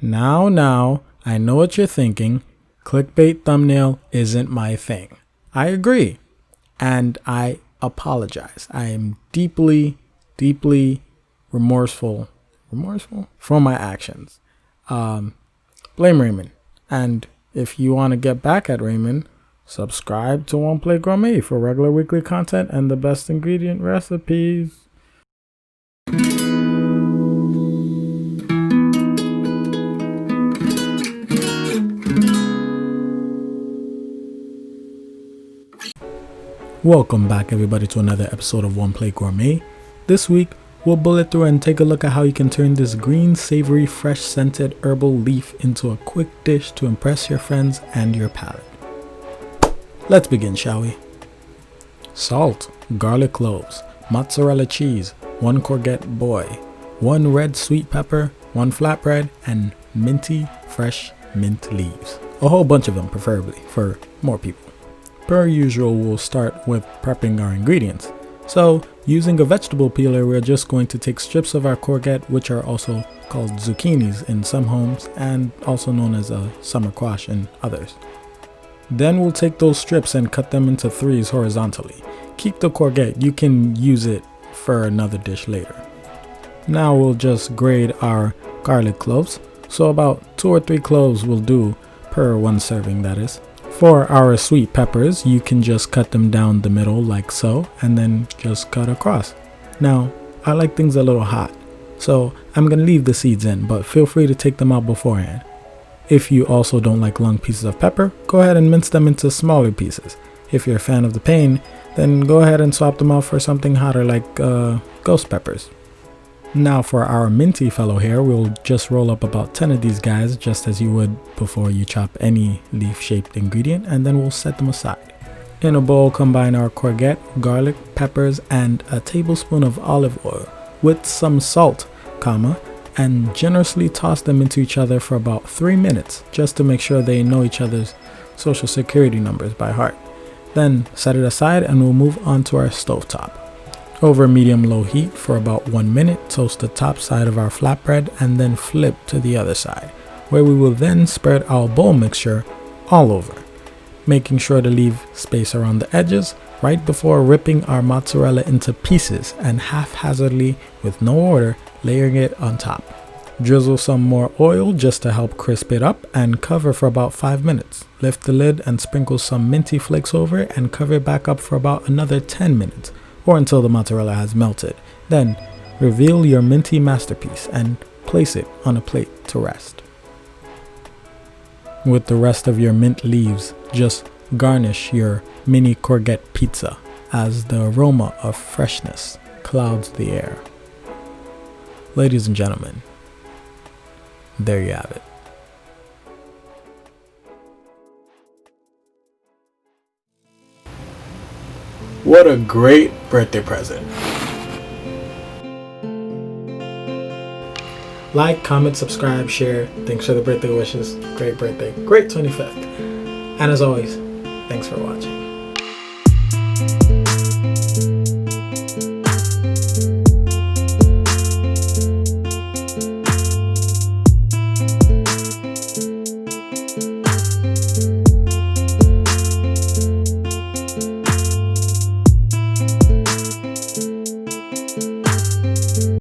Now, I know what you're thinking. Clickbait thumbnail isn't my thing. I agree. And I apologize. I am deeply remorseful for my actions. Blame Raymond. And if you want to get back at Raymond, subscribe to One Plate Gourmet for regular weekly content and the best ingredient recipes. Welcome back everybody to another episode of One Plate Gourmet. This week we'll bullet through and take a look at how you can turn this green, savory, fresh scented herbal leaf into a quick dish to impress your friends and your palate. Let's begin, shall we? Salt, garlic cloves, mozzarella cheese, 1 courgette boy, 1 red sweet pepper, 1 flatbread, and minty fresh mint leaves. A whole bunch of them preferably for more people. Per usual, we'll start with prepping our ingredients. So, using a vegetable peeler, we're just going to take strips of our courgette, which are also called zucchinis in some homes and also known as a summer squash in others. Then we'll take those strips and cut them into 3s horizontally. Keep the courgette, you can use it for another dish later. Now we'll just grate our garlic cloves. So about 2 or 3 cloves will do per 1 serving, that is. For our sweet peppers, you can just cut them down the middle like so, and then just cut across. Now, I like things a little hot, so I'm going to leave the seeds in, but feel free to take them out beforehand. If you also don't like long pieces of pepper, go ahead and mince them into smaller pieces. If you're a fan of the pain, then go ahead and swap them out for something hotter like ghost peppers. Now for our minty fellow here, we'll just roll up about 10 of these guys just as you would before you chop any leaf-shaped ingredient, and then we'll set them aside. In a bowl, combine our courgette, garlic, peppers, and a tablespoon of olive oil with some salt, and generously toss them into each other for about 3 minutes just to make sure they know each other's social security numbers by heart. Then set it aside and we'll move on to our stovetop. Over medium-low heat for about 1 minute, toast the top side of our flatbread and then flip to the other side, where we will then spread our bowl mixture all over, making sure to leave space around the edges right before ripping our mozzarella into pieces and haphazardly, with no order, layering it on top. Drizzle some more oil just to help crisp it up and cover for about 5 minutes. Lift the lid and sprinkle some minty flakes over it and cover it back up for about another 10 minutes. Or until the mozzarella has melted. Then reveal your minty masterpiece and place it on a plate to rest. With the rest of your mint leaves, just garnish your mini courgette pizza as the aroma of freshness clouds the air. Ladies and gentlemen, there you have it. What a great birthday present. Like, comment, subscribe, share. Thanks for the birthday wishes. Great birthday. Great 25th. And as always, thanks for watching.